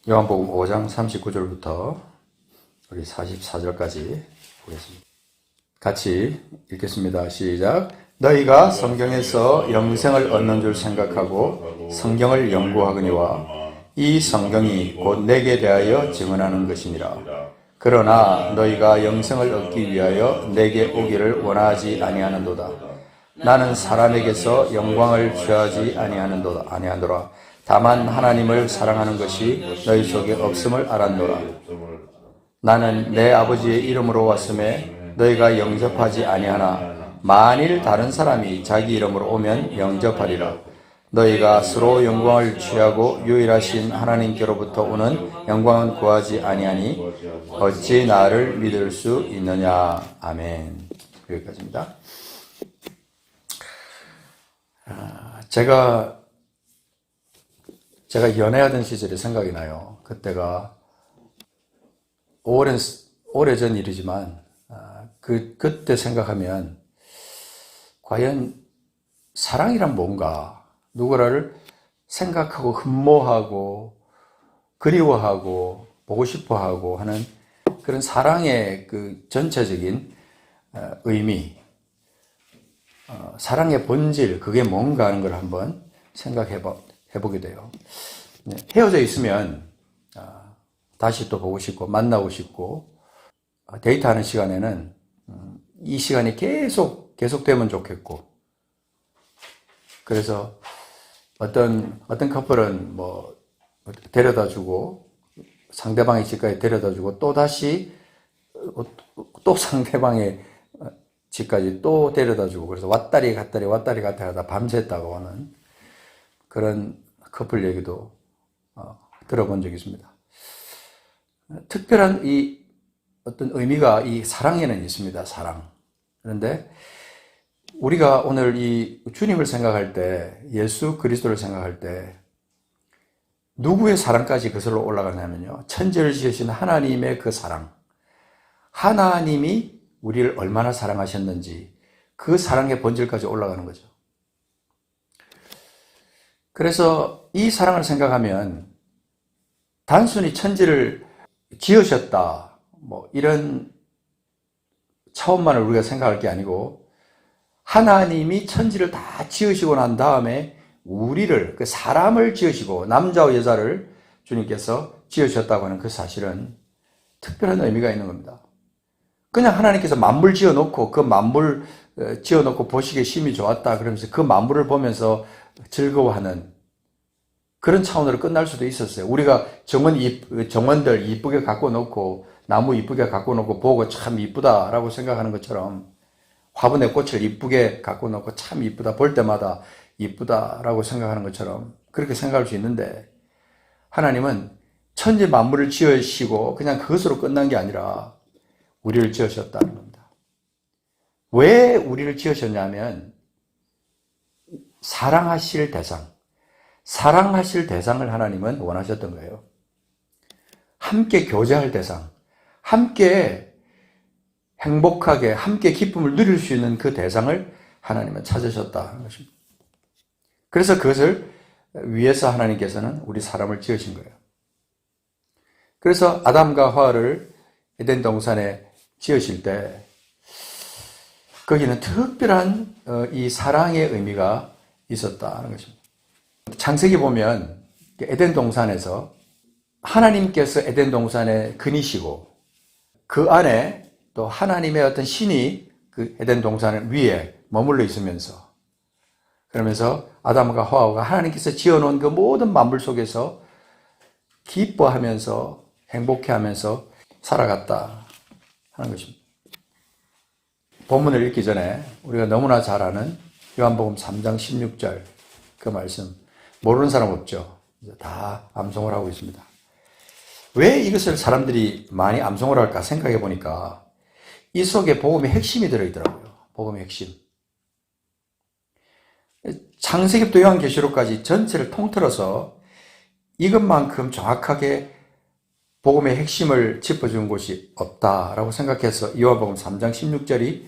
요한복음 5장 39절부터 우리 44절까지 보겠습니다. 같이 읽겠습니다. 시작. 너희가 성경에서 영생을 얻는 줄 생각하고 성경을 연구하거니와 이 성경이 곧 내게 대하여 증언하는 것이니라. 그러나 너희가 영생을 얻기 위하여 내게 오기를 원하지 아니하는도다. 나는 사람에게서 영광을 취하지 아니하노라. 다만 하나님을 사랑하는 것이 너희 속에 없음을 알았노라. 나는 내 아버지의 이름으로 왔음에 너희가 영접하지 아니하나 만일 다른 사람이 자기 이름으로 오면 영접하리라. 너희가 서로 영광을 취하고 유일하신 하나님께로부터 오는 영광은 구하지 아니하니 어찌 나를 믿을 수 있느냐. 아멘. 여기까지입니다. 제가 연애하던 시절이 생각이 나요. 그때가 오래전 일이지만 그때 생각하면 과연 사랑이란 뭔가, 누구를 생각하고 흠모하고 그리워하고 보고 싶어하고 하는 그런 사랑의 그 전체적인 의미, 사랑의 본질, 그게 뭔가 하는 걸 한번 생각해보게 돼요. 헤어져 있으면 다시 또 보고 싶고 만나고 싶고 데이트하는 시간에는 이 시간이 계속되면 좋겠고, 그래서 어떤 커플은 뭐 데려다 주고 상대방의 집까지 데려다 주고 또 다시 또 상대방의 집까지 또 데려다 주고, 그래서 왔다리 갔다리 하다 밤샜다고 하는 그런 커플 얘기도 들어본 적이 있습니다. 특별한 이 어떤 의미가 이 사랑에는 있습니다. 사랑. 그런데 우리가 오늘 이 주님을 생각할 때, 예수 그리스도를 생각할 때 누구의 사랑까지 거슬러 올라가냐면요, 천지를 지으신 하나님의 그 사랑, 하나님이 우리를 얼마나 사랑하셨는지 그 사랑의 본질까지 올라가는 거죠. 그래서 이 사랑을 생각하면 단순히 천지를 지으셨다, 뭐 이런 차원만을 우리가 생각할 게 아니고, 하나님이 천지를 다 지으시고 난 다음에 우리를, 그 사람을 지으시고 남자와 여자를 주님께서 지으셨다고 하는 그 사실은 특별한 의미가 있는 겁니다. 그냥 하나님께서 만물 지어놓고 그 만물 지어놓고 보시기에 심히 좋았다 그러면서 그 만물을 보면서 즐거워하는 그런 차원으로 끝날 수도 있었어요. 우리가 정원들 이쁘게 갖고 놓고 나무 이쁘게 갖고 놓고 보고 참 이쁘다라고 생각하는 것처럼, 화분에 꽃을 이쁘게 갖고 놓고 참 이쁘다, 볼 때마다 이쁘다라고 생각하는 것처럼 그렇게 생각할 수 있는데, 하나님은 천지 만물을 지으시고 그냥 그것으로 끝난 게 아니라 우리를 지으셨다는 겁니다. 왜 우리를 지으셨냐면 사랑하실 대상을 하나님은 원하셨던 거예요. 함께 교제할 대상, 함께 행복하게 함께 기쁨을 누릴 수 있는 그 대상을 하나님은 찾으셨다는 것입니다. 그래서 그것을 위해서 하나님께서는 우리 사람을 지으신 거예요. 그래서 아담과 하와를 에덴 동산에 지으실 때 거기는 특별한 이 사랑의 의미가 있었다는 것입니다. 창세기 보면 에덴 동산에서 하나님께서 에덴 동산에 거니시고 그 안에 또 하나님의 어떤 신이 그 에덴 동산 위에 머물러 있으면서, 그러면서 아담과 하와가 하나님께서 지어놓은 그 모든 만물 속에서 기뻐하면서 행복해하면서 살아갔다 하는 것입니다. 본문을 읽기 전에 우리가 너무나 잘 아는 요한복음 3장 16절 그 말씀 모르는 사람 없죠? 다 암송을 하고 있습니다. 왜 이것을 사람들이 많이 암송을 할까 생각해 보니까 이 속에 복음의 핵심이 들어있더라고요. 복음의 핵심. 창세기부터 요한계시록까지 전체를 통틀어서 이것만큼 정확하게 복음의 핵심을 짚어준 곳이 없다라고 생각해서 요한복음 3장 16절이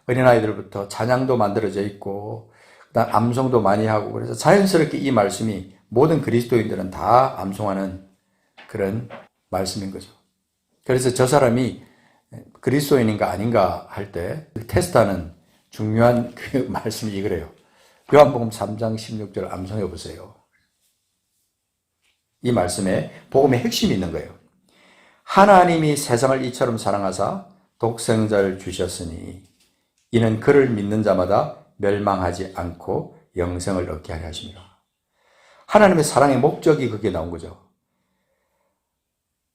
어린아이들부터 찬양도 만들어져 있고 그다음 암송도 많이 하고, 그래서 자연스럽게 이 말씀이 모든 그리스도인들은 다 암송하는 그런 말씀인 거죠. 그래서 저 사람이 그리스도인인가 아닌가 할 때 테스트하는 중요한 그 말씀이 이거래요. 요한복음 3장 16절 암송해 보세요. 이 말씀에 복음의 핵심이 있는 거예요. 하나님이 세상을 이처럼 사랑하사 독생자를 주셨으니 이는 그를 믿는 자마다 멸망하지 않고 영생을 얻게 하려 하심이라. 하나님의 사랑의 목적이 그게 나온 거죠.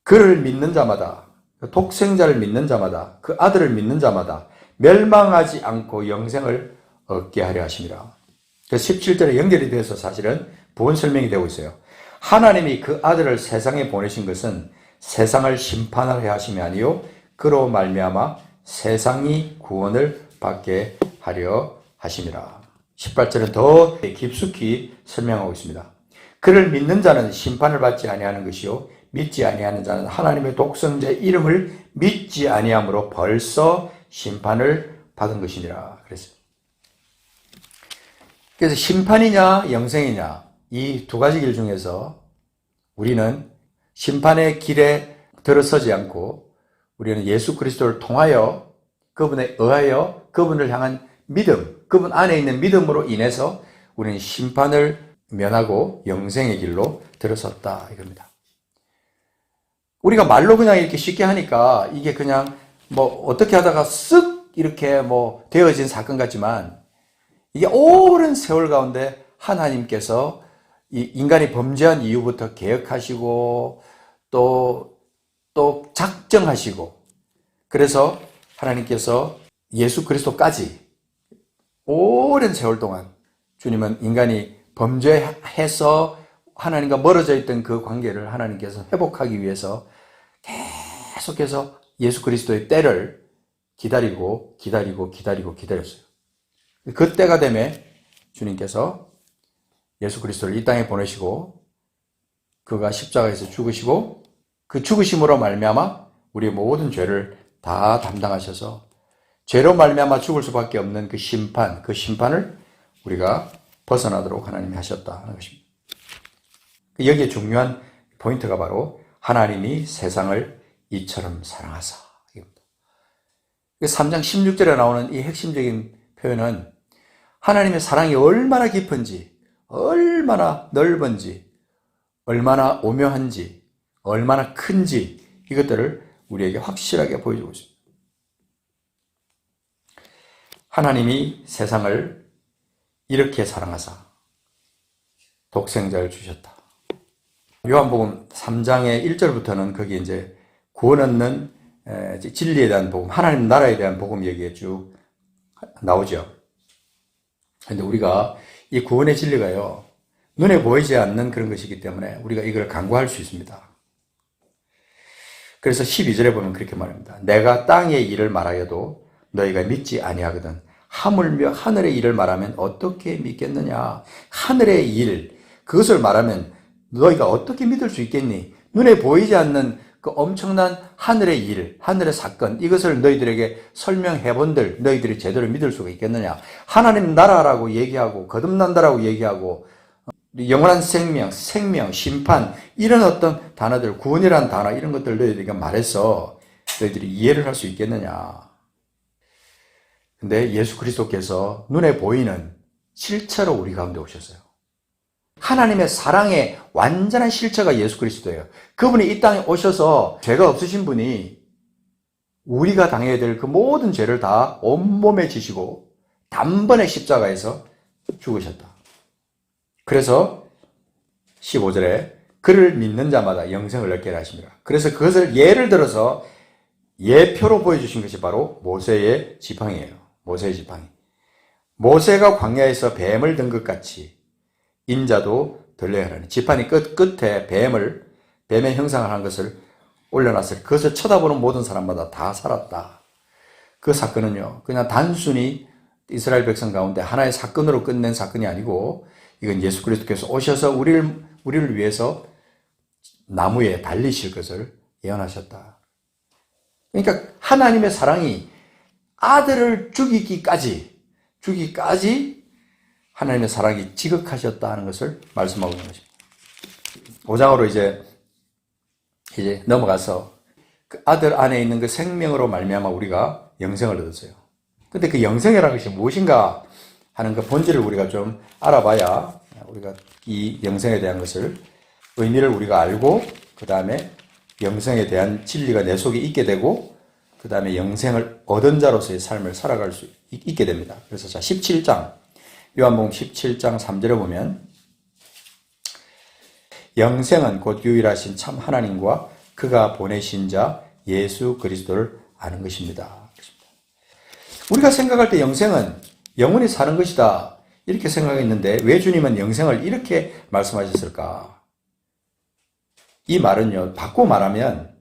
그를 믿는 자마다, 독생자를 믿는 자마다, 그 아들을 믿는 자마다 멸망하지 않고 영생을 얻게 하려 하심이라. 그 17절에 연결이 돼서 사실은 부분 설명이 되고 있어요. 하나님이 그 아들을 세상에 보내신 것은 세상을 심판하려 하심이 아니요 그로 말미암아 세상이 구원을 받게 하려 하심이라. 18절은 더 깊숙이 설명하고 있습니다. 그를 믿는 자는 심판을 받지 아니하는 것이요 믿지 아니하는 자는 하나님의 독생자의 이름을 믿지 아니함으로 벌써 심판을 받은 것이니라 그랬어요. 그래서 심판이냐 영생이냐 이 두 가지 길 중에서 우리는 심판의 길에 들어서지 않고 우리는 예수 그리스도를 통하여 그분에 의하여 그분을 향한 믿음, 그분 안에 있는 믿음으로 인해서 우리는 심판을 면하고 영생의 길로 들어섰다 이겁니다. 우리가 말로 그냥 이렇게 쉽게 하니까 이게 그냥 뭐 어떻게 하다가 쓱 이렇게 뭐 되어진 사건 같지만 이게 오랜 세월 가운데 하나님께서 이 인간이 범죄한 이후부터 계획하시고 또 작정하시고 그래서 하나님께서 예수 그리스도까지 오랜 세월 동안 주님은 인간이 범죄해서 하나님과 멀어져 있던 그 관계를 하나님께서 회복하기 위해서 계속해서 예수 그리스도의 때를 기다렸어요. 그 때가 되면 주님께서 예수 그리스도를 이 땅에 보내시고 그가 십자가에서 죽으시고 그 죽으심으로 말미암아 우리의 모든 죄를 다 담당하셔서 죄로 말미암아 죽을 수밖에 없는 그 심판을 우리가 벗어나도록 하나님이 하셨다는 것입니다. 여기에 중요한 포인트가 바로 하나님이 세상을 이처럼 사랑하사. 3장 16절에 나오는 이 핵심적인 표현은 하나님의 사랑이 얼마나 깊은지, 얼마나 넓은지, 얼마나 오묘한지, 얼마나 큰지 이것들을 우리에게 확실하게 보여주고 있습니다. 하나님이 세상을 이렇게 사랑하사 독생자를 주셨다. 요한복음 3장의 1절부터는 거기 이제 구원 얻는 진리에 대한 복음, 하나님 나라에 대한 복음 얘기가 쭉 나오죠. 그런데 우리가 이 구원의 진리가요, 눈에 보이지 않는 그런 것이기 때문에 우리가 이걸 간과할 수 있습니다. 그래서 12절에 보면 그렇게 말합니다. 내가 땅의 일을 말하여도 너희가 믿지 아니하거든 하물며 하늘의 일을 말하면 어떻게 믿겠느냐. 하늘의 일, 그것을 말하면 너희가 어떻게 믿을 수 있겠니? 눈에 보이지 않는 그 엄청난 하늘의 일, 하늘의 사건, 이것을 너희들에게 설명해 본들 너희들이 제대로 믿을 수가 있겠느냐. 하나님 나라라고 얘기하고 거듭난다라고 얘기하고 영원한 생명, 심판 이런 어떤 단어들, 구원이라는 단어 이런 것들 너희들에게 말해서 너희들이 이해를 할 수 있겠느냐. 근데 예수 그리스도께서 눈에 보이는 실체로 우리 가운데 오셨어요. 하나님의 사랑의 완전한 실체가 예수 그리스도예요. 그분이 이 땅에 오셔서 죄가 없으신 분이 우리가 당해야 될 그 모든 죄를 다 온몸에 지시고 단번에 십자가에서 죽으셨다. 그래서 15절에 그를 믿는 자마다 영생을 얻게 하십니다. 그래서 그것을 예를 들어서 예표로 보여주신 것이 바로 모세의 지팡이에요. 모세의 지팡이. 모세가 광야에서 뱀을 든 것 같이 인자도 들려야 하라니. 지팡이 끝에 뱀의 형상을 한 것을 올려놨을 그것을 쳐다보는 모든 사람마다 다 살았다. 그 사건은요, 그냥 단순히 이스라엘 백성 가운데 하나의 사건으로 끝낸 사건이 아니고 이건 예수 그리스도께서 오셔서 우리를 위해서 나무에 달리실 것을 예언하셨다. 그러니까 하나님의 사랑이 아들을 죽이기까지 하나님의 사랑이 지극하셨다 하는 것을 말씀하고 있는 것입니다. 5장으로 이제 이제 넘어가서 그 아들 안에 있는 그 생명으로 말미암아 우리가 영생을 얻었어요. 근데 그 영생이라는 것이 무엇인가 하는 그 본질을 우리가 좀 알아봐야 우리가 이 영생에 대한 것을 의미를 우리가 알고 그 다음에 영생에 대한 진리가 내 속에 있게 되고 그 다음에 영생을 얻은 자로서의 삶을 살아갈 수 있게 됩니다. 그래서 자 17장 요한복음 17장 3절에 보면 영생은 곧 유일하신 참 하나님과 그가 보내신 자 예수 그리스도를 아는 것입니다. 우리가 생각할 때 영생은 영원히 사는 것이다 이렇게 생각했는데 왜 주님은 영생을 이렇게 말씀하셨을까? 이 말은요, 바꿔 말하면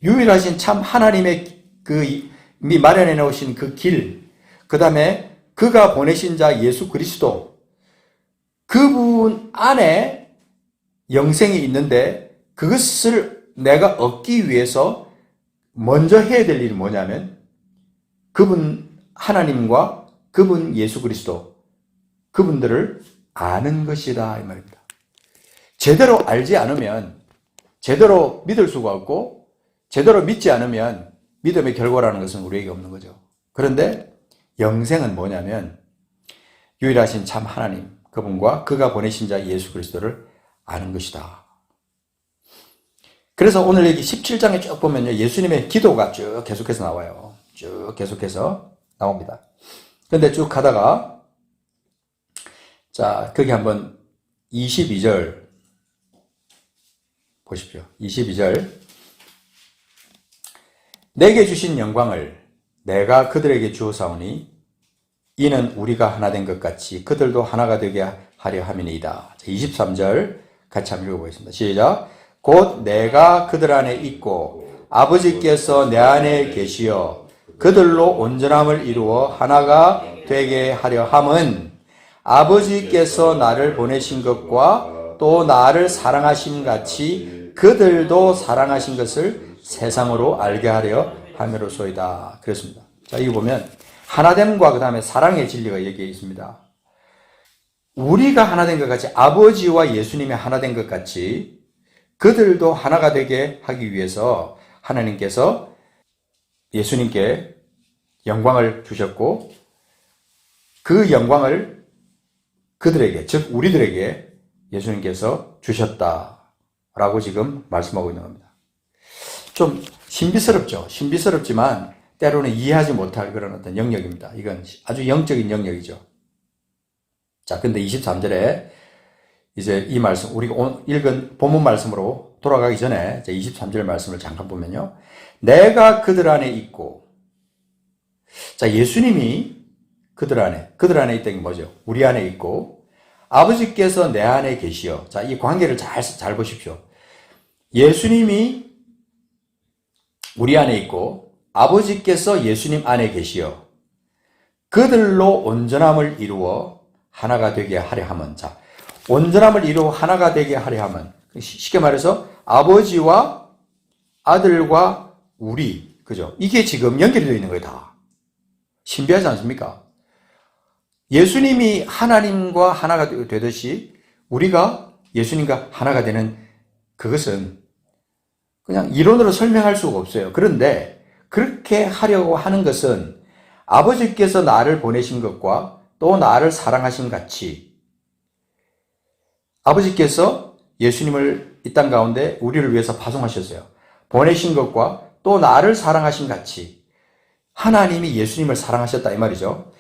유일하신 참 하나님의 그 마련해 놓으신 그 길, 그 다음에 그가 보내신 자 예수 그리스도, 그분 안에 영생이 있는데 그것을 내가 얻기 위해서 먼저 해야 될 일이 뭐냐면 그분 하나님과 그분 예수 그리스도, 그분들을 아는 것이다 이 말입니다. 제대로 알지 않으면 제대로 믿을 수가 없고 제대로 믿지 않으면 믿음의 결과라는 것은 우리에게 없는 거죠. 그런데 영생은 뭐냐면 유일하신 참 하나님, 그분과 그가 보내신 자 예수 그리스도를 아는 것이다. 그래서 오늘 여기 17장에 쭉 보면요, 예수님의 기도가 쭉 계속해서 나와요. 쭉 계속해서 나옵니다. 근데 쭉 가다가 자, 거기 한번 22절 보십시오. 22절. 내게 주신 영광을 내가 그들에게 주었사오니 이는 우리가 하나 된 것 같이 그들도 하나가 되게 하려 함이니이다. 23절 같이 한번 읽어보겠습니다. 시작. 곧 내가 그들 안에 있고 아버지께서 내 안에 계시어 그들로 온전함을 이루어 하나가 되게 하려 함은 아버지께서 나를 보내신 것과 또 나를 사랑하심 같이 그들도 사랑하신 것을 세상으로 알게 하려 함이로소이다. 그렇습니다. 자, 이거 보면 하나됨과 그 다음에 사랑의 진리가 여기에 있습니다. 우리가 하나 된 것 같이 아버지와 예수님이 하나 된 것 같이 그들도 하나가 되게 하기 위해서 하나님께서 예수님께 영광을 주셨고 그 영광을 그들에게, 즉 우리들에게 예수님께서 주셨다라고 지금 말씀하고 있는 겁니다. 좀 신비스럽죠. 신비스럽지만 때로는 이해하지 못할 그런 어떤 영역입니다. 이건 아주 영적인 영역이죠. 자, 근데 23절에 이제 이 말씀, 우리가 오늘 읽은 본문 말씀으로 돌아가기 전에 23절 말씀을 잠깐 보면요. 내가 그들 안에 있고, 자, 예수님이 그들 안에 있다는 게 뭐죠? 우리 안에 있고, 아버지께서 내 안에 계시어. 자, 이 관계를 잘 보십시오. 예수님이 우리 안에 있고, 아버지께서 예수님 안에 계시어. 그들로 온전함을 이루어 하나가 되게 하려 함은, 자, 온전함을 이루어 하나가 되게 하려 함은, 쉽게 말해서 아버지와 아들과 우리, 그죠? 이게 지금 연결이 되어 있는 거예요, 다. 신비하지 않습니까? 예수님이 하나님과 하나가 되듯이 우리가 예수님과 하나가 되는 그것은 그냥 이론으로 설명할 수가 없어요. 그런데 그렇게 하려고 하는 것은 아버지께서 나를 보내신 것과 또 나를 사랑하신 같이 아버지께서 예수님을 이 땅 가운데 우리를 위해서 파송하셨어요. 보내신 것과 또 나를 사랑하신 같이 하나님이 예수님을 사랑하셨다 이 말이죠.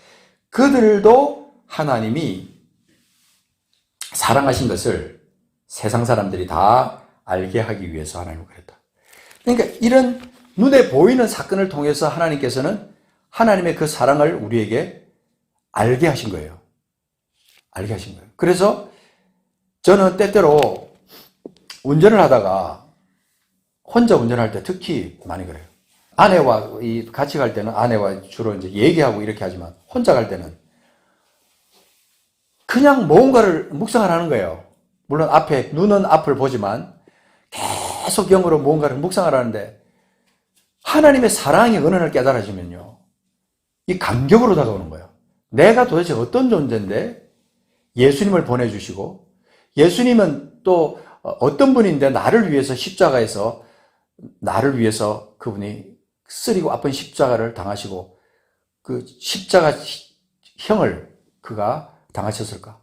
그들도 하나님이 사랑하신 것을 세상 사람들이 다 알게 하기 위해서 하나님을 그랬다. 그러니까 이런 눈에 보이는 사건을 통해서 하나님께서는 하나님의 그 사랑을 우리에게 알게 하신 거예요. 알게 하신 거예요. 그래서 저는 때때로 운전을 하다가 혼자 운전할 때 특히 많이 그래요. 아내와 같이 갈 때는 아내와 주로 이제 얘기하고 이렇게 하지만 혼자 갈 때는 그냥 뭔가를 묵상을 하는 거예요. 물론 눈은 앞을 보지만 계속 영으로 뭔가를 묵상을 하는데 하나님의 사랑이 어느 날 깨달아지면요. 이 감격으로 다가오는 거예요. 내가 도대체 어떤 존재인데 예수님을 보내주시고 예수님은 또 어떤 분인데 나를 위해서 십자가에서 나를 위해서 그분이 쓰리고 아픈 십자가를 당하시고 그 십자가 형을 그가 당하셨을까?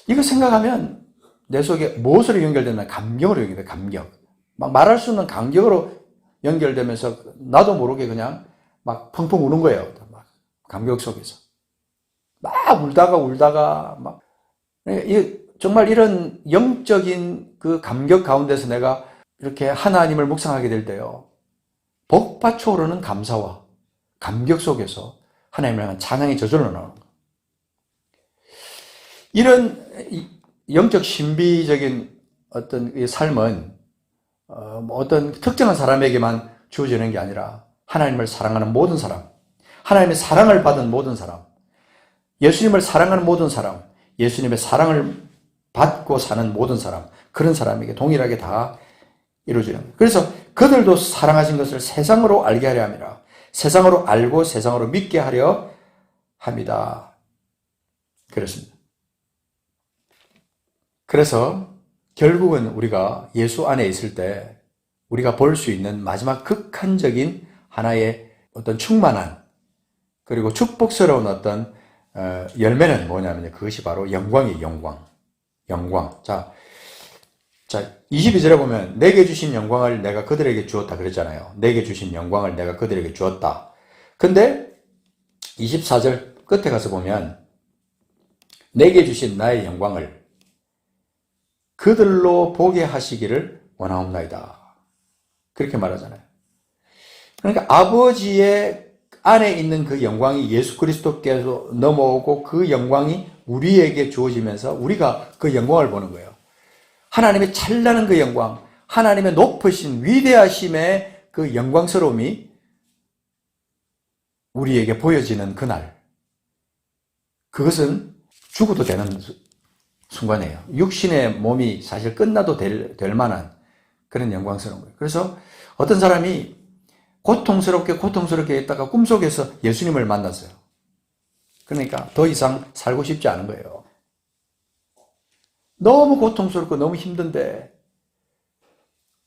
이거 생각하면 내 속에 무엇으로 연결되나? 감격으로 연결돼. 감격. 막 말할 수 없는 감격으로 연결되면서 나도 모르게 그냥 막 펑펑 우는 거예요. 막 감격 속에서 막 울다가 막 정말 이런 영적인 그 감격 가운데서 내가 이렇게 하나님을 묵상하게 될 때요, 복받쳐 오르는 감사와 감격 속에서 하나님을 향한 찬양이 저절로 나오는 거예요. 이런 영적 신비적인 어떤 삶은 어떤 특정한 사람에게만 주어지는 게 아니라 하나님을 사랑하는 모든 사람, 하나님의 사랑을 받은 모든 사람, 예수님을 사랑하는 모든 사람, 예수님의 사랑을 받고 사는 모든 사람, 그런 사람에게 동일하게 다 이루어지는 거예요. 그래서 그들도 사랑하신 것을 세상으로 알게 하려 함이라. 세상으로 알고 세상으로 믿게 하려 합니다. 그렇습니다. 그래서 결국은 우리가 예수 안에 있을 때 우리가 볼 수 있는 마지막 극한적인 하나의 어떤 충만한 그리고 축복스러운 어떤 열매는 뭐냐면 그것이 바로 영광이에요. 영광. 자 22절에 보면 내게 주신 영광을 내가 그들에게 주었다 그랬잖아요. 내게 주신 영광을 내가 그들에게 주었다. 근데 24절 끝에 가서 보면 내게 주신 나의 영광을 그들로 보게 하시기를 원하옵나이다. 그렇게 말하잖아요. 그러니까 아버지의 안에 있는 그 영광이 예수 그리스도께서 넘어오고 그 영광이 우리에게 주어지면서 우리가 그 영광을 보는 거예요. 하나님의 찬란한 그 영광, 하나님의 높으신 위대하심의 그 영광스러움이 우리에게 보여지는 그날, 그것은 죽어도 되는 순간이에요. 육신의 몸이 사실 끝나도 될 만한 그런 영광스러운 거예요. 그래서 어떤 사람이 고통스럽게 있다가 꿈속에서 예수님을 만났어요. 그러니까 더 이상 살고 싶지 않은 거예요. 너무 고통스럽고 너무 힘든데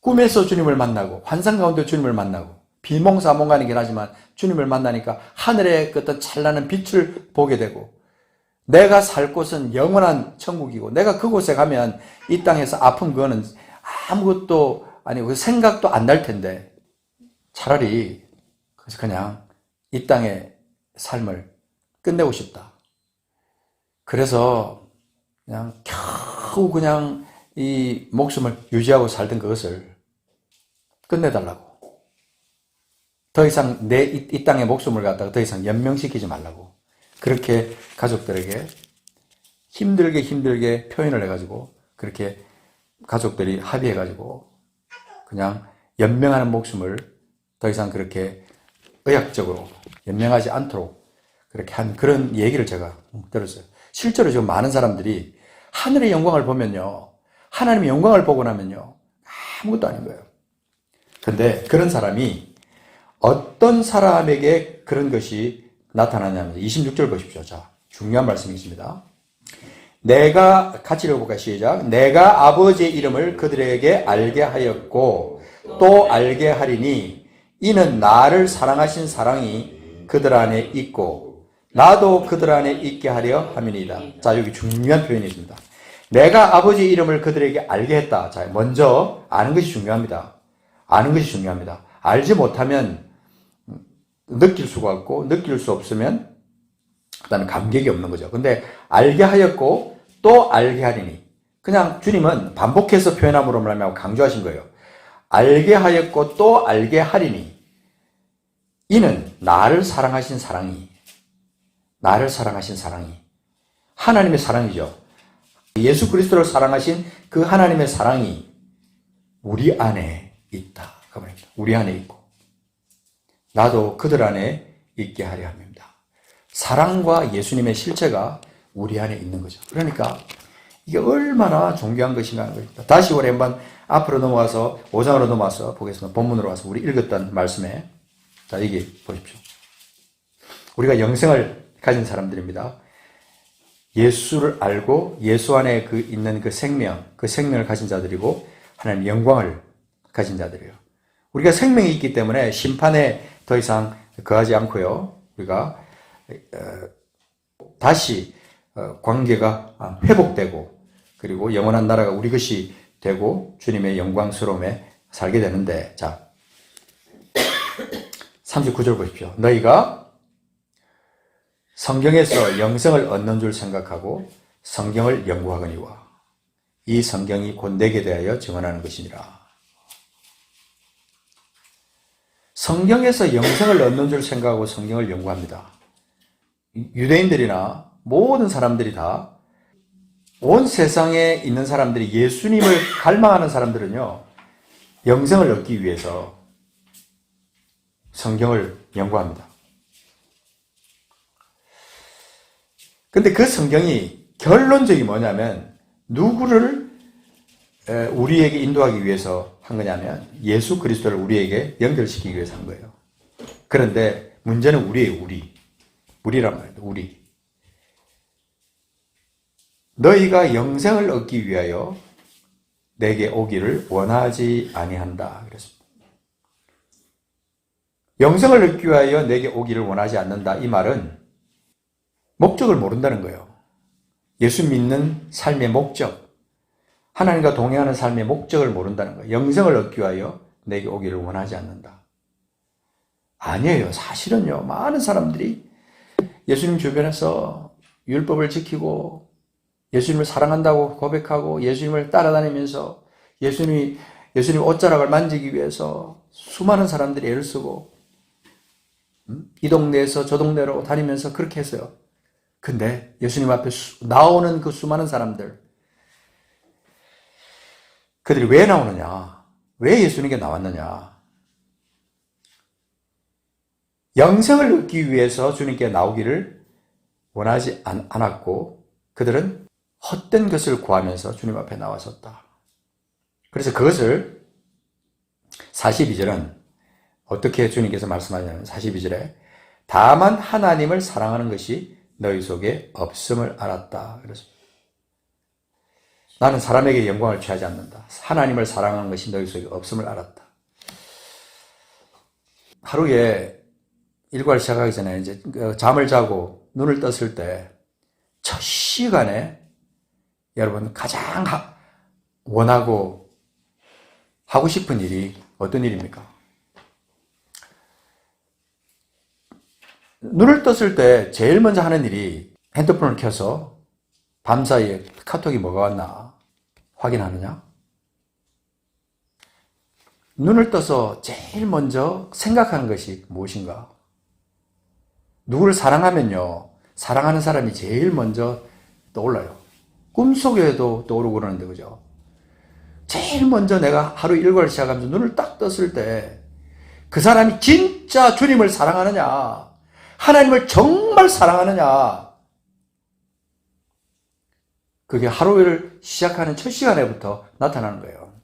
꿈에서 주님을 만나고 환상 가운데 주님을 만나고 비몽사몽간이긴 하지만 주님을 만나니까 하늘의 그 어떤 찬란한 빛을 보게 되고 내가 살 곳은 영원한 천국이고 내가 그곳에 가면 이 땅에서 아픈 거는 아무것도 아니고 생각도 안 날 텐데 차라리 그래서 그냥 이 땅의 삶을 끝내고 싶다. 그래서 그냥 겨우 그냥 이 목숨을 유지하고 살던 그것을 끝내달라고. 더 이상 이 땅의 목숨을 갖다가 더 이상 연명시키지 말라고. 그렇게 가족들에게 힘들게 표현을 해가지고 그렇게 가족들이 합의해가지고 그냥 연명하는 목숨을 더 이상 그렇게 의학적으로 연명하지 않도록 그렇게 한 그런 얘기를 제가 들었어요. 실제로 지금 많은 사람들이 하늘의 영광을 보면요, 하나님의 영광을 보고 나면요 아무것도 아닌 거예요. 근데 그런 사람이 어떤 사람에게 그런 것이 나타나냐면 26절 보십시오. 자, 중요한 말씀이 있습니다. 내가 같이 읽어볼까요? 시작. 내가 아버지의 이름을 그들에게 알게 하였고 또 알게 하리니 이는 나를 사랑하신 사랑이 그들 안에 있고 나도 그들 안에 있게 하려 함이니이다. 자, 여기 중요한 표현이 있습니다. 내가 아버지의 이름을 그들에게 알게 했다. 자, 먼저 아는 것이 중요합니다. 아는 것이 중요합니다. 알지 못하면 느낄 수가 없고 느낄 수 없으면 그다음에 감격이 없는 거죠. 근데 알게 하였고 또 알게 하리니 그냥 주님은 반복해서 표현함으로 말하면 강조하신 거예요. 알게 하였고 또 알게 하리니 이는 나를 사랑하신 사랑이 하나님의 사랑이죠. 예수 그리스도를 사랑하신 그 하나님의 사랑이 우리 안에 있다. 그 말입니다. 우리 안에 있고 나도 그들 안에 있게 하려 합니다. 사랑과 예수님의 실체가 우리 안에 있는 거죠. 그러니까 이게 얼마나 존귀한 것인가 하는 것입니다. 다시 우리 한번 앞으로 넘어와서 5장으로 넘어와서 보겠습니다. 본문으로 와서 우리 읽었던 말씀에 자, 여기 보십시오. 우리가 영생을 가진 사람들입니다. 예수를 알고 예수 안에 있는 그 생명을 가진 자들이고 하나님 영광을 가진 자들이에요. 우리가 생명이 있기 때문에 심판에 더 이상 거하지 않고요. 우리가 다시 관계가 회복되고 그리고 영원한 나라가 우리 것이 되고 주님의 영광스러움에 살게 되는데, 자 39절 보십시오. 너희가 성경에서 영생을 얻는 줄 생각하고 성경을 연구하거니와 이 성경이 곧 내게 대하여 증언하는 것이니라. 성경에서 영생을 얻는 줄 생각하고 성경을 연구합니다. 유대인들이나 모든 사람들이 다, 온 세상에 있는 사람들이 예수님을 갈망하는 사람들은요, 영생을 얻기 위해서 성경을 연구합니다. 근데 그 성경이 결론적이 뭐냐면 누구를 우리에게 인도하기 위해서 한 거냐면 예수 그리스도를 우리에게 연결시키기 위해서 한 거예요. 그런데 문제는 우리예요. 우리란 말이에요. 우리. 너희가 영생을 얻기 위하여 내게 오기를 원하지 아니한다. 그랬습니다. 영생을 얻기 위하여 내게 오기를 원하지 않는다. 이 말은 목적을 모른다는 거예요. 예수 믿는 삶의 목적, 하나님과 동행하는 삶의 목적을 모른다는 거예요. 영생을 얻기 위하여 내게 오기를 원하지 않는다. 아니에요. 사실은요, 많은 사람들이 예수님 주변에서 율법을 지키고 예수님을 사랑한다고 고백하고 예수님을 따라다니면서 예수님 옷자락을 만지기 위해서 수많은 사람들이 애를 쓰고 이 동네에서 저 동네로 다니면서 그렇게 했어요. 근데 예수님 앞에 나오는 그 수많은 사람들, 그들이 왜 나오느냐? 왜 예수님께 나왔느냐? 영생을 얻기 위해서 주님께 나오기를 원하지 않았고 그들은 헛된 것을 구하면서 주님 앞에 나왔었다. 그래서 그것을 42절은 어떻게 주님께서 말씀하냐면 42절에 다만 하나님을 사랑하는 것이 너희 속에 없음을 알았다. 그렇습니다. 나는 사람에게 영광을 취하지 않는다. 하나님을 사랑하는 것이 너희 속에 없음을 알았다. 하루에 일과를 시작하기 전에 이제 잠을 자고 눈을 떴을 때 첫 시간에 여러분 가장 원하고 하고 싶은 일이 어떤 일입니까? 눈을 떴을 때 제일 먼저 하는 일이 핸드폰을 켜서 밤사이에 카톡이 뭐가 왔나 확인하느냐? 눈을 떠서 제일 먼저 생각하는 것이 무엇인가? 누구를 사랑하면요, 사랑하는 사람이 제일 먼저 떠올라요. 꿈속에도 떠오르고 그러는데, 그죠? 제일 먼저 내가 하루 일과를 시작하면서 눈을 딱 떴을 때 그 사람이 진짜 주님을 사랑하느냐, 하나님을 정말 사랑하느냐, 그게 하루를 시작하는 첫 시간에부터 나타나는 거예요.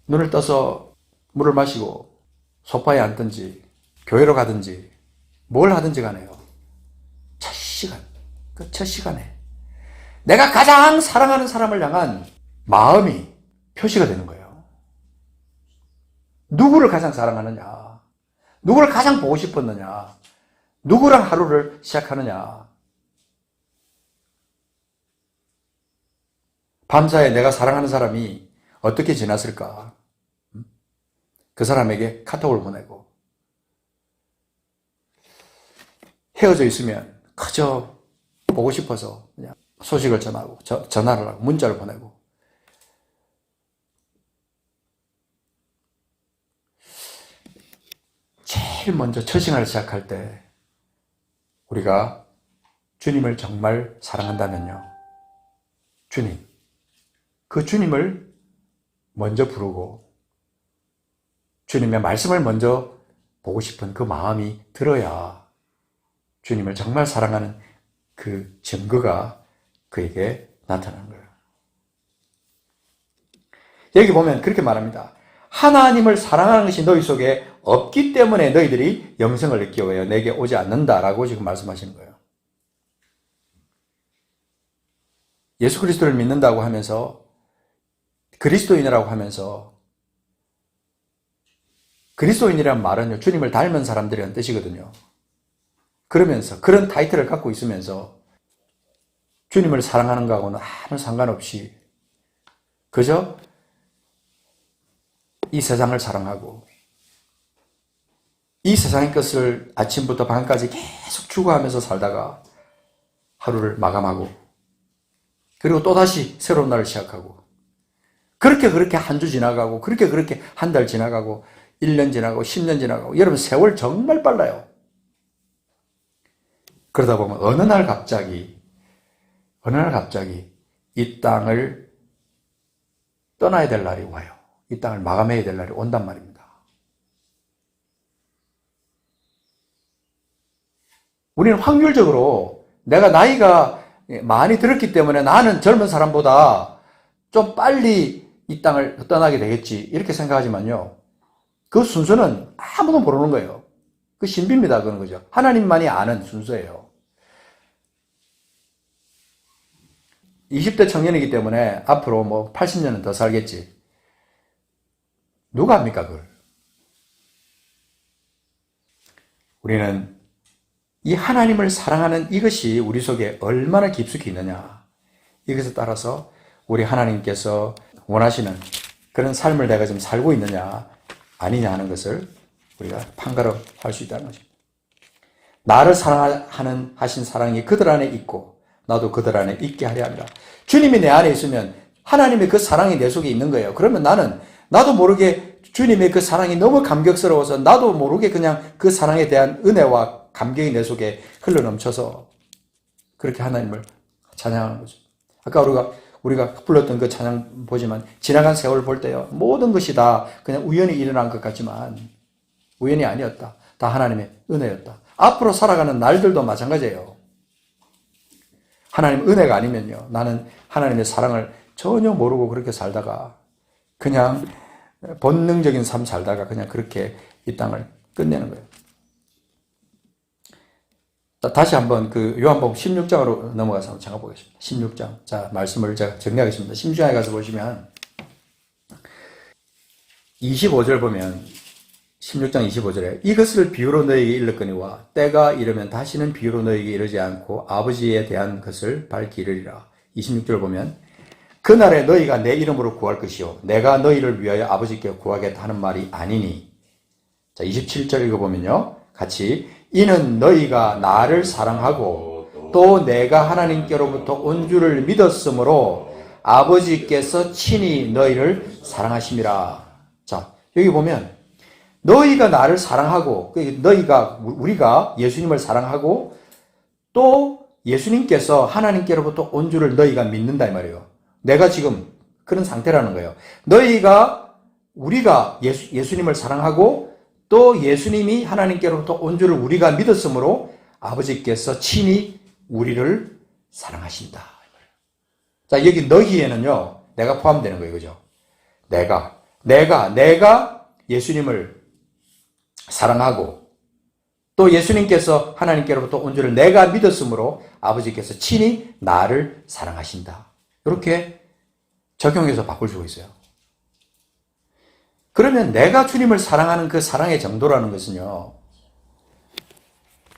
눈을 떠서 물을 마시고 소파에 앉든지 교회로 가든지 뭘 하든지 간에요, 첫 시간, 그 첫 시간에 내가 가장 사랑하는 사람을 향한 마음이 표시가 되는 거예요. 누구를 가장 사랑하느냐, 누구를 가장 보고 싶었느냐, 누구랑 하루를 시작하느냐. 밤사이에 내가 사랑하는 사람이 어떻게 지났을까? 그 사람에게 카톡을 보내고, 헤어져 있으면 그저 보고 싶어서 그냥 소식을 전하고, 전화를 하고, 문자를 보내고. 제일 먼저 첫 시간을 시작할 때 우리가 주님을 정말 사랑한다면요, 주님, 그 주님을 먼저 부르고 주님의 말씀을 먼저 보고 싶은 그 마음이 들어야 주님을 정말 사랑하는 그 증거가 그에게 나타나는 거예요. 여기 보면 그렇게 말합니다. 하나님을 사랑하는 것이 너희 속에 없기 때문에 너희들이 영생을 느끼고요. 내게 오지 않는다라고 지금 말씀하시는 거예요. 예수 그리스도를 믿는다고 하면서 그리스도인이라고 하면서 그리스도인이라는 말은요, 주님을 닮은 사람들이라는 뜻이거든요. 그러면서 그런 타이틀을 갖고 있으면서 주님을 사랑하는 거하고는 아무 상관없이 그저 이 세상을 사랑하고 이 세상의 것을 아침부터 밤까지 계속 추구하면서 살다가 하루를 마감하고 그리고 또다시 새로운 날을 시작하고 그렇게 한 주 지나가고 그렇게 한 달 지나가고 1년 지나가고 10년 지나가고 여러분 세월 정말 빨라요. 그러다 보면 어느 날 갑자기 이 땅을 떠나야 될 날이 와요. 이 땅을 마감해야 될 날이 온단 말입니다. 우리는 확률적으로 내가 나이가 많이 들었기 때문에 나는 젊은 사람보다 좀 빨리 이 땅을 떠나게 되겠지 이렇게 생각하지만요. 그 순서는 아무도 모르는 거예요. 그 신비입니다. 그런 거죠. 하나님만이 아는 순서예요. 20대 청년이기 때문에 앞으로 뭐 80년은 더 살겠지. 누가 합니까, 그걸? 우리는 이 하나님을 사랑하는 이것이 우리 속에 얼마나 깊숙이 있느냐. 이것에 따라서 우리 하나님께서 원하시는 그런 삶을 내가 지금 살고 있느냐, 아니냐 하는 것을 우리가 판가름할 수 있다는 것입니다. 나를 사랑하는 하신 사랑이 그들 안에 있고 나도 그들 안에 있게 하려 합니다. 주님이 내 안에 있으면 하나님의 그 사랑이 내 속에 있는 거예요. 그러면 나도 모르게 주님의 그 사랑이 너무 감격스러워서 나도 모르게 그냥 그 사랑에 대한 은혜와 감격이 내 속에 흘러넘쳐서 그렇게 하나님을 찬양하는 거죠. 아까 우리가 불렀던 그 찬양 보지만 지나간 세월 볼 때요. 모든 것이 다 그냥 우연히 일어난 것 같지만 우연이 아니었다. 다 하나님의 은혜였다. 앞으로 살아가는 날들도 마찬가지예요. 하나님 은혜가 아니면요. 나는 하나님의 사랑을 전혀 모르고 그렇게 살다가 그냥 본능적인 삶 살다가 그냥 그렇게 이 땅을 끝내는 거예요. 다시 한번 그 요한복음 16장으로 넘어가서 한번 잠깐 보겠습니다. 16장. 자, 말씀을 제가 정리하겠습니다. 16장에 가서 보시면 25절 보면 16장 25절에 이것을 비유로 너희에게 일렀거니와 때가 이르면 다시는 비유로 너희에게 이르지 않고 아버지에 대한 것을 밝히 이르리라. 26절 보면 그날에 너희가 내 이름으로 구할 것이요 내가 너희를 위하여 아버지께 구하겠다 하는 말이 아니니. 자, 27절 읽어보면요. 같이 이는 너희가 나를 사랑하고 또 내가 하나님께로부터 온 줄을 믿었으므로 아버지께서 친히 너희를 사랑하심이라. 자, 여기 보면 너희가 나를 사랑하고 우리가 예수님을 사랑하고 또 예수님께서 하나님께로부터 온 줄을 너희가 믿는다 이 말이에요. 내가 지금 그런 상태라는 거예요. 우리가 예수님을 사랑하고 또 예수님이 하나님께로부터 온 줄을 우리가 믿었으므로 아버지께서 친히 우리를 사랑하신다. 자, 여기 너희에는요, 내가 포함되는 거예요. 그죠? 내가 예수님을 사랑하고 또 예수님께서 하나님께로부터 온 줄을 내가 믿었으므로 아버지께서 친히 나를 사랑하신다. 이렇게 적용해서 바꿀 수가 있어요. 그러면 내가 주님을 사랑하는 그 사랑의 정도라는 것은요,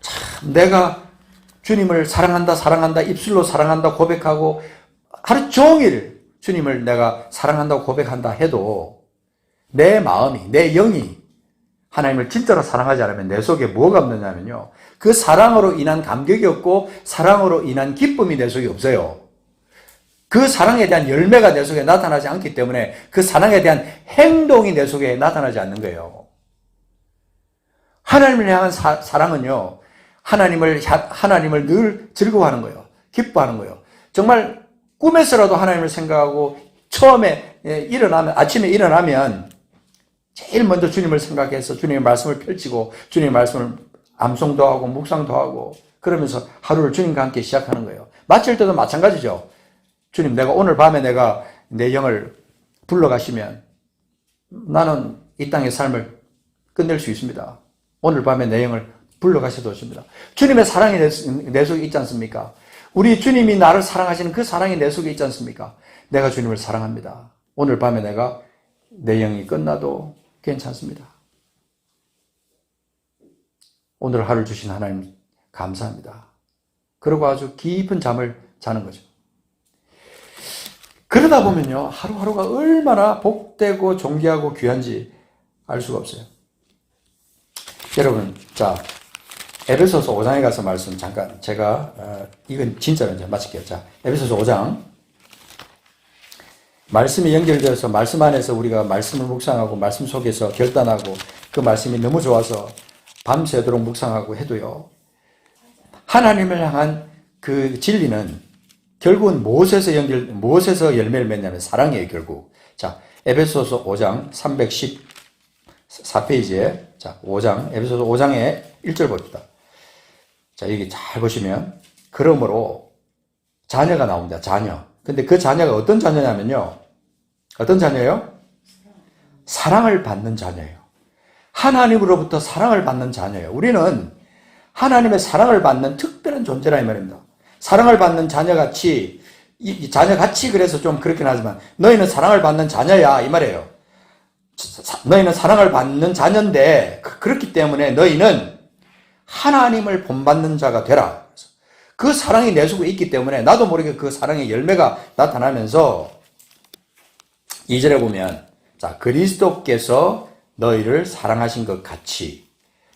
참 내가 주님을 사랑한다 입술로 사랑한다 고백하고 하루 종일 주님을 내가 사랑한다고 고백한다 해도 내 마음이, 내 영이 하나님을 진짜로 사랑하지 않으면 내 속에 뭐가 없느냐면요, 그 사랑으로 인한 감격이 없고 사랑으로 인한 기쁨이 내 속에 없어요. 그 사랑에 대한 열매가 내 속에 나타나지 않기 때문에 그 사랑에 대한 행동이 내 속에 나타나지 않는 거예요. 하나님을 향한 사랑은요, 하나님을 늘 즐거워하는 거예요. 기뻐하는 거예요. 정말 꿈에서라도 하나님을 생각하고 처음에 아침에 일어나면 제일 먼저 주님을 생각해서 주님의 말씀을 펼치고 주님의 말씀을 암송도 하고 묵상도 하고 그러면서 하루를 주님과 함께 시작하는 거예요. 마칠 때도 마찬가지죠. 주님, 내가 오늘 밤에 내가 내 영을 불러가시면 나는 이 땅의 삶을 끝낼 수 있습니다. 오늘 밤에 내 영을 불러가셔도 좋습니다. 주님의 사랑이 내 속에 있지 않습니까? 우리 주님이 나를 사랑하시는 그 사랑이 내 속에 있지 않습니까? 내가 주님을 사랑합니다. 오늘 밤에 내가 내 영이 끝나도 괜찮습니다. 오늘 하루 주신 하나님 감사합니다. 그리고 아주 깊은 잠을 자는 거죠. 그러다 보면요, 하루하루가 얼마나 복되고 존귀하고 귀한지 알 수가 없어요. 여러분, 자, 에베소서 5장에 가서 말씀 잠깐, 제가, 이건 진짜로 이제 마칠게요. 자, 에베소서 5장. 말씀이 연결되어서 말씀 안에서 우리가 말씀을 묵상하고 말씀 속에서 결단하고 그 말씀이 너무 좋아서 밤새도록 묵상하고 해도요, 하나님을 향한 그 진리는 결국은 무엇에서 열매를 맺냐면 사랑이에요, 결국. 자, 에베소서 5장 314페이지에, 자, 5장, 에베소서 5장의 1절 봅시다. 자, 여기 잘 보시면, 그러므로 자녀가 나옵니다, 자녀. 근데 그 자녀가 어떤 자녀냐면요. 어떤 자녀예요? 사랑을 받는 자녀예요. 하나님으로부터 사랑을 받는 자녀예요. 우리는 하나님의 사랑을 받는 특별한 존재라 이 말입니다. 사랑을 받는 자녀같이, 이 자녀같이 그래서 좀 그렇긴 하지만 너희는 사랑을 받는 자녀야 이 말이에요. 너희는 사랑을 받는 자녀인데 그렇기 때문에 너희는 하나님을 본받는 자가 되라. 그 사랑이 내 속에 있기 때문에 나도 모르게 그 사랑의 열매가 나타나면서 2절에 보면, 자, 그리스도께서 너희를 사랑하신 것 같이,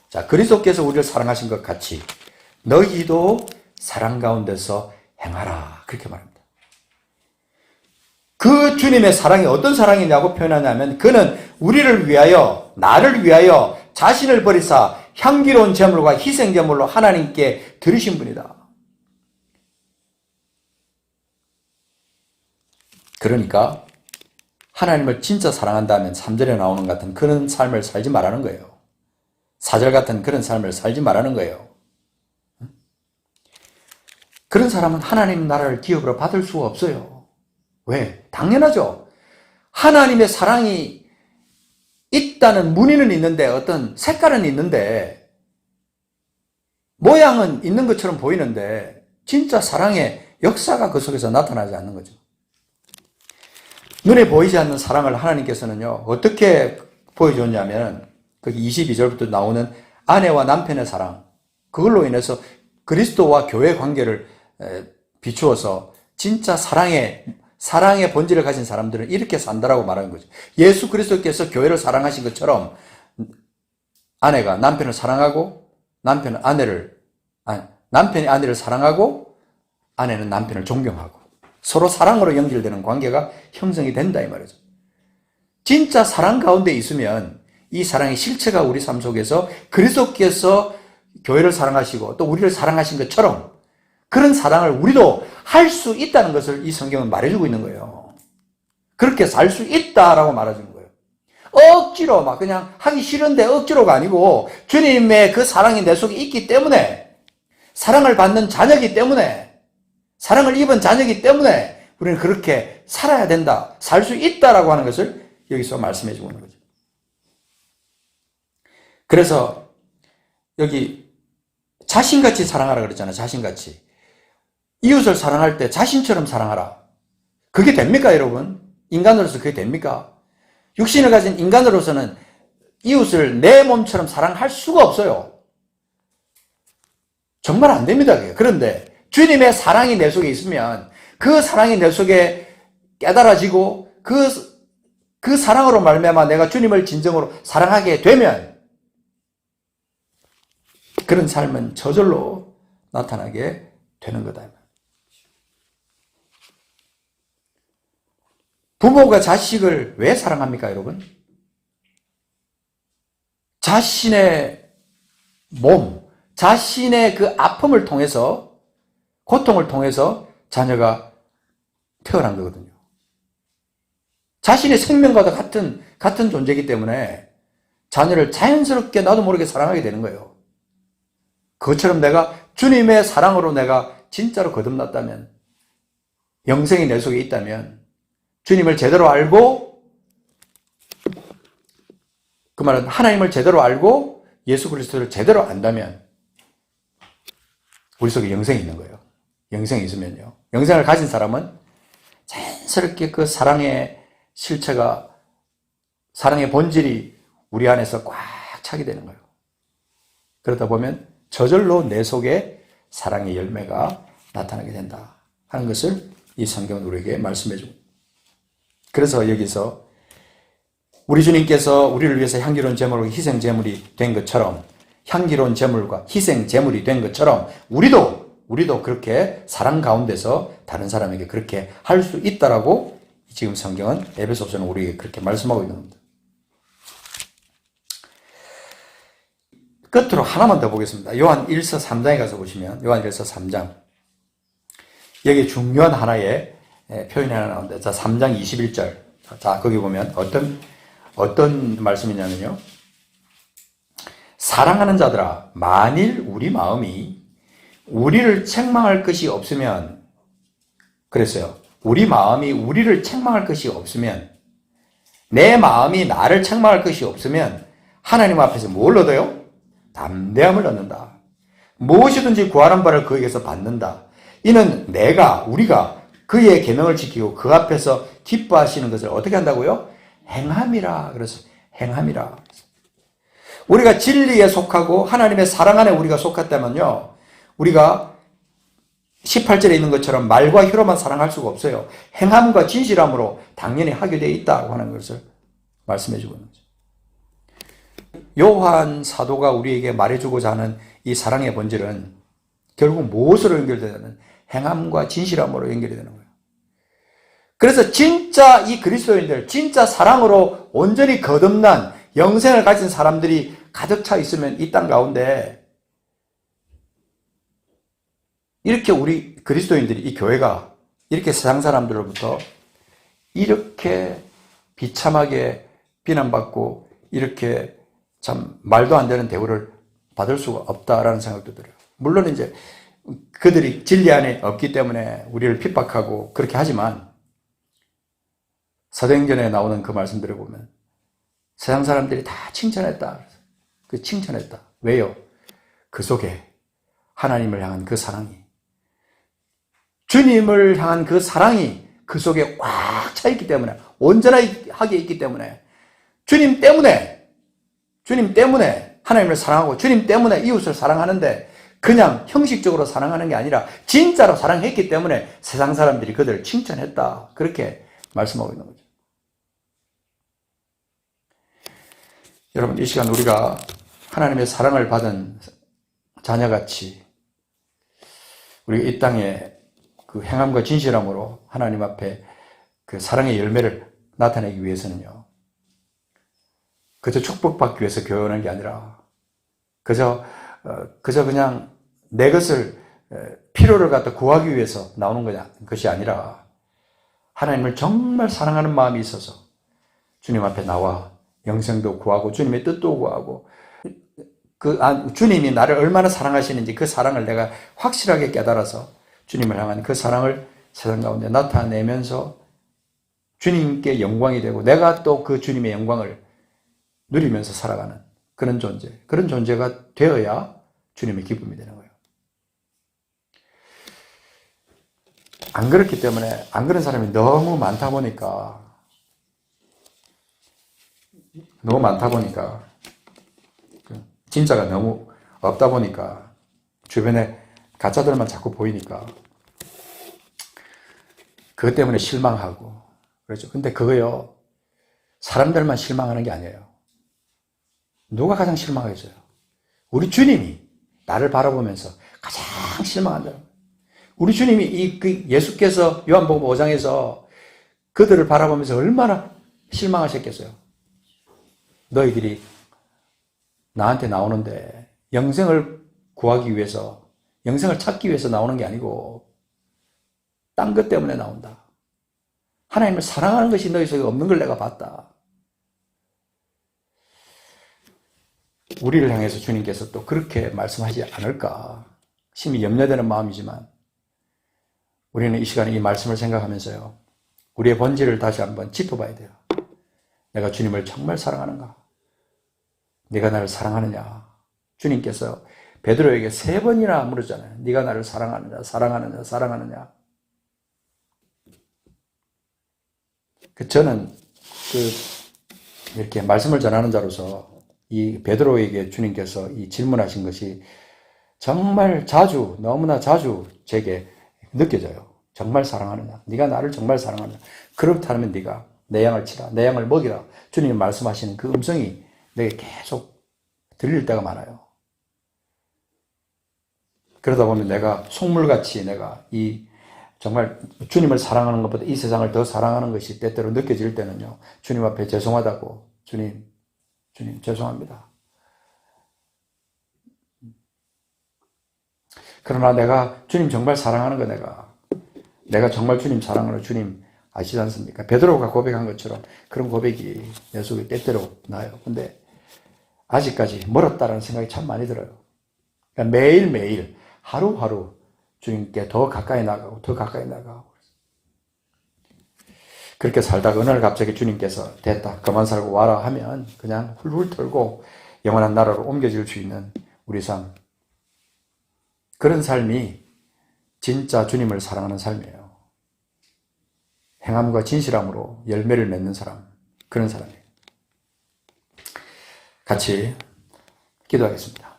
자, 그리스도께서 우리를 사랑하신 것 같이 너희도 사랑 가운데서 행하라. 그렇게 말합니다. 그 주님의 사랑이 어떤 사랑이냐고 표현하냐면 그는 우리를 위하여, 나를 위하여 자신을 버리사 향기로운 제물과 희생 제물로 하나님께 드리신 분이다. 그러니까 하나님을 진짜 사랑한다면 3절에 나오는 같은 그런 삶을 살지 말라는 거예요. 4절 같은 그런 삶을 살지 말라는 거예요. 그런 사람은 하나님 나라를 기업으로 받을 수가 없어요. 왜? 당연하죠. 하나님의 사랑이 있다는 무늬는 있는데 어떤 색깔은 있는데 모양은 있는 것처럼 보이는데 진짜 사랑의 역사가 그 속에서 나타나지 않는 거죠. 눈에 보이지 않는 사랑을 하나님께서는요, 어떻게 보여줬냐면, 거기 22절부터 나오는 아내와 남편의 사랑, 그걸로 인해서 그리스도와 교회 관계를 비추어서 진짜 사랑의 본질을 가진 사람들은 이렇게 산다라고 말하는 거죠. 예수 그리스도께서 교회를 사랑하신 것처럼 아내가 남편을 사랑하고, 남편이 아내를 사랑하고, 아내는 남편을 존경하고, 서로 사랑으로 연결되는 관계가 형성이 된다 이 말이죠. 진짜 사랑 가운데 있으면 이 사랑의 실체가 우리 삶 속에서 그리스도께서 교회를 사랑하시고 또 우리를 사랑하신 것처럼 그런 사랑을 우리도 할 수 있다는 것을 이 성경은 말해주고 있는 거예요. 그렇게 살 수 있다라고 말해주는 거예요. 억지로 막 그냥 하기 싫은데 억지로가 아니고 주님의 그 사랑이 내 속에 있기 때문에, 사랑을 받는 자녀이기 때문에, 사랑을 입은 자녀이기 때문에 우리는 그렇게 살아야 된다, 살 수 있다라고 하는 것을 여기서 말씀해 주고 있는 거죠. 그래서 여기 자신같이 사랑하라 그랬잖아요. 자신같이. 이웃을 사랑할 때 자신처럼 사랑하라. 그게 됩니까, 여러분? 인간으로서 그게 됩니까? 육신을 가진 인간으로서는 이웃을 내 몸처럼 사랑할 수가 없어요. 정말 안 됩니다, 그게. 그런데 주님의 사랑이 내 속에 있으면 그 사랑이 내 속에 깨달아지고 그 사랑으로 말미암아 내가 주님을 진정으로 사랑하게 되면 그런 삶은 저절로 나타나게 되는 거다. 부모가 자식을 왜 사랑합니까, 여러분? 자신의 몸, 자신의 그 아픔을 통해서, 고통을 통해서 자녀가 태어난 거거든요. 자신의 생명과도 같은 존재이기 때문에 자녀를 자연스럽게 나도 모르게 사랑하게 되는 거예요. 그것처럼 내가 주님의 사랑으로 내가 진짜로 거듭났다면, 영생이 내 속에 있다면, 주님을 제대로 알고 그 말은 하나님을 제대로 알고 예수 그리스도를 제대로 안다면 우리 속에 영생이 있는 거예요. 영생이 있으면요. 영생을 가진 사람은 자연스럽게 그 사랑의 실체가, 사랑의 본질이 우리 안에서 꽉 차게 되는 거예요. 그러다 보면 저절로 내 속에 사랑의 열매가 나타나게 된다 하는 것을 이 성경은 우리에게 말씀해 줍니다. 그래서 여기서 우리 주님께서 우리를 위해서 향기로운 제물과 희생 제물이 된 것처럼, 향기로운 제물과 희생 제물이 된 것처럼 우리도 그렇게 사랑 가운데서 다른 사람에게 그렇게 할 수 있다라고 지금 성경은 에베소서는 우리에게 그렇게 말씀하고 있는 겁니다. 끝으로 하나만 더 보겠습니다. 요한 1서 3장에 가서 보시면, 요한 1서 3장. 여기 중요한 하나의 표현이 하나 나오는데, 자, 3장 21절. 자, 거기 보면 어떤 말씀이냐면요. 사랑하는 자들아, 만일 우리 마음이 우리를 책망할 것이 없으면, 그랬어요. 우리 마음이 우리를 책망할 것이 없으면, 내 마음이 나를 책망할 것이 없으면 하나님 앞에서 뭘 얻어요? 담대함을 얻는다. 무엇이든지 구하는 바를 그에게서 받는다. 이는 우리가 그의 계명을 지키고 그 앞에서 기뻐하시는 것을 어떻게 한다고요? 행함이라. 그래서 행함이라. 우리가 진리에 속하고 하나님의 사랑 안에 우리가 속했다면요, 우리가 18절에 있는 것처럼 말과 혀로만 사랑할 수가 없어요. 행함과 진실함으로 당연히 하게 되어 있다고 하는 것을 말씀해 주고 있는 거죠. 요한 사도가 우리에게 말해주고자 하는 이 사랑의 본질은 결국 무엇으로 연결되냐면 행함과 진실함으로 연결이 되는 거예요. 그래서 진짜 이 그리스도인들, 진짜 사랑으로 온전히 거듭난 영생을 가진 사람들이 가득 차 있으면 이 땅 가운데 이렇게 우리 그리스도인들이, 이 교회가 이렇게 세상 사람들로부터 이렇게 비참하게 비난받고 이렇게 참 말도 안 되는 대우를 받을 수가 없다라는 생각도 들어요. 물론 이제 그들이 진리 안에 없기 때문에 우리를 핍박하고 그렇게 하지만, 사도행전에 나오는 그 말씀들을 보면 세상 사람들이 다 칭찬했다. 그 칭찬했다. 왜요? 그 속에 하나님을 향한 그 사랑이, 주님을 향한 그 사랑이 그 속에 꽉 차 있기 때문에, 온전하게 있기 때문에, 주님 때문에 하나님을 사랑하고 주님 때문에 이웃을 사랑하는데, 그냥 형식적으로 사랑하는 게 아니라 진짜로 사랑했기 때문에 세상 사람들이 그들을 칭찬했다. 그렇게 말씀하고 있는 거죠. 여러분, 이 시간 우리가 하나님의 사랑을 받은 자녀같이 우리가 이 땅에 그 행함과 진실함으로 하나님 앞에 그 사랑의 열매를 나타내기 위해서는요, 그저 축복받기 위해서 교회하는 게 아니라 그저 그냥 내 것을, 필요를 갖다 구하기 위해서 나오는 것이 아니라 하나님을 정말 사랑하는 마음이 있어서 주님 앞에 나와 영생도 구하고 주님의 뜻도 구하고, 주님이 나를 얼마나 사랑하시는지 그 사랑을 내가 확실하게 깨달아서 주님을 향한 그 사랑을 세상 가운데 나타내면서 주님께 영광이 되고 내가 또 그 주님의 영광을 누리면서 살아가는 그런 존재가 되어야 주님의 기쁨이 되는 거예요. 안 그렇기 때문에, 안 그런 사람이 너무 많다 보니까 진짜가 너무 없다 보니까 주변에 가짜들만 자꾸 보이니까 그것 때문에 실망하고 그렇죠. 근데 그거요, 사람들만 실망하는 게 아니에요. 누가 가장 실망해져요? 우리 주님이 나를 바라보면서 가장 실망한다. 우리 주님이 예수께서 요한복음 5장에서 그들을 바라보면서 얼마나 실망하셨겠어요. 너희들이 나한테 나오는데 영생을 구하기 위해서, 영생을 찾기 위해서 나오는 게 아니고 딴 것 때문에 나온다. 하나님을 사랑하는 것이 너희 속에 없는 걸 내가 봤다. 우리를 향해서 주님께서 또 그렇게 말씀하지 않을까 심히 염려되는 마음이지만, 우리는 이 시간에 이 말씀을 생각하면서요, 우리의 본질을 다시 한번 짚어봐야 돼요. 내가 주님을 정말 사랑하는가? 네가 나를 사랑하느냐? 주님께서 베드로에게 3번이나 물었잖아요. 네가 나를 사랑하느냐, 사랑하느냐, 사랑하느냐. 저는 이렇게 말씀을 전하는 자로서 이 베드로에게 주님께서 이 질문하신 것이 정말 자주, 너무나 자주 제게 느껴져요. 정말 사랑하느냐? 네가 나를 정말 사랑하느냐? 그렇다면 네가 내 양을 치라, 내 양을 먹이라. 주님이 말씀하시는 그 음성이 내게 계속 들릴 때가 많아요. 그러다 보면 내가 속물같이 내가 정말 주님을 사랑하는 것보다 이 세상을 더 사랑하는 것이 때때로 느껴질 때는요, 주님 앞에 죄송하다고, 주님 죄송합니다. 그러나 내가 주님 정말 사랑하는 거 내가 정말 주님 사랑하는 주님 아시지 않습니까? 베드로가 고백한 것처럼 그런 고백이 내 속에 때때로 나요. 근데 아직까지 멀었다라는 생각이 참 많이 들어요. 그러니까 매일매일 하루하루 주님께 더 가까이 나가고 더 가까이 나가고 그렇게 살다가 어느 날 갑자기 주님께서 됐다 그만 살고 와라 하면 그냥 훌훌 털고 영원한 나라로 옮겨질 수 있는 우리 삶, 그런 삶이 진짜 주님을 사랑하는 삶이에요. 행함과 진실함으로 열매를 맺는 사람, 그런 사람이에요. 같이 기도하겠습니다.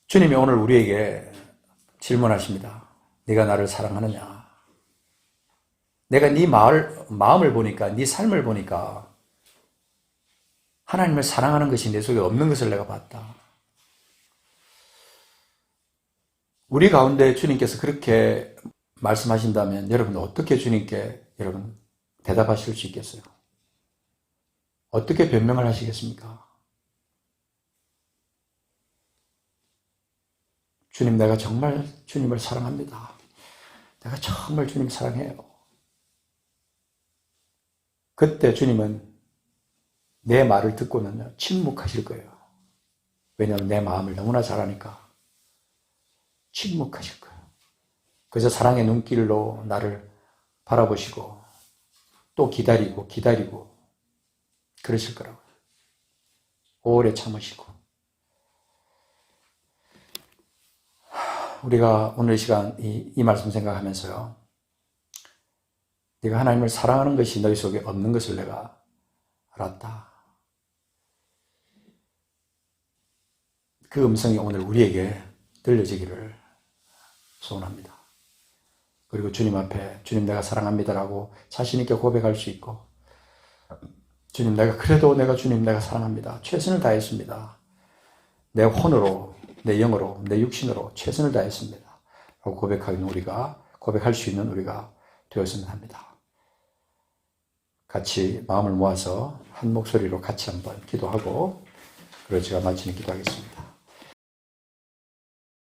주님이 오늘 우리에게 질문하십니다. 네가 나를 사랑하느냐? 내가 네 마음을 보니까, 네 삶을 보니까 하나님을 사랑하는 것이 내 속에 없는 것을 내가 봤다. 우리 가운데 주님께서 그렇게 말씀하신다면 여러분 어떻게 주님께 여러분 대답하실 수 있겠어요? 어떻게 변명을 하시겠습니까? 주님, 내가 정말 주님을 사랑합니다. 내가 정말 주님 사랑해요. 그때 주님은 내 말을 듣고는 침묵하실 거예요. 왜냐하면 내 마음을 너무나 잘 아니까 침묵하실 거예요. 그래서 사랑의 눈길로 나를 바라보시고 또 기다리고 그러실 거라고요. 오래 참으시고. 우리가 오늘 이 시간 이 말씀 생각하면서요, 네가 하나님을 사랑하는 것이 너희 속에 없는 것을 내가 알았다. 그 음성이 오늘 우리에게 들려지기를 소원합니다. 그리고 주님 앞에 주님 내가 사랑합니다라고 자신 있게 고백할 수 있고, 주님 내가 주님 내가 사랑합니다. 최선을 다했습니다. 내 혼으로, 내 영으로, 내 육신으로 최선을 다했습니다. 라고 고백할 수 있는 우리가 되었으면 합니다. 같이 마음을 모아서 한 목소리로 같이 한번 기도하고, 그리고 제가 마치는 기도하겠습니다.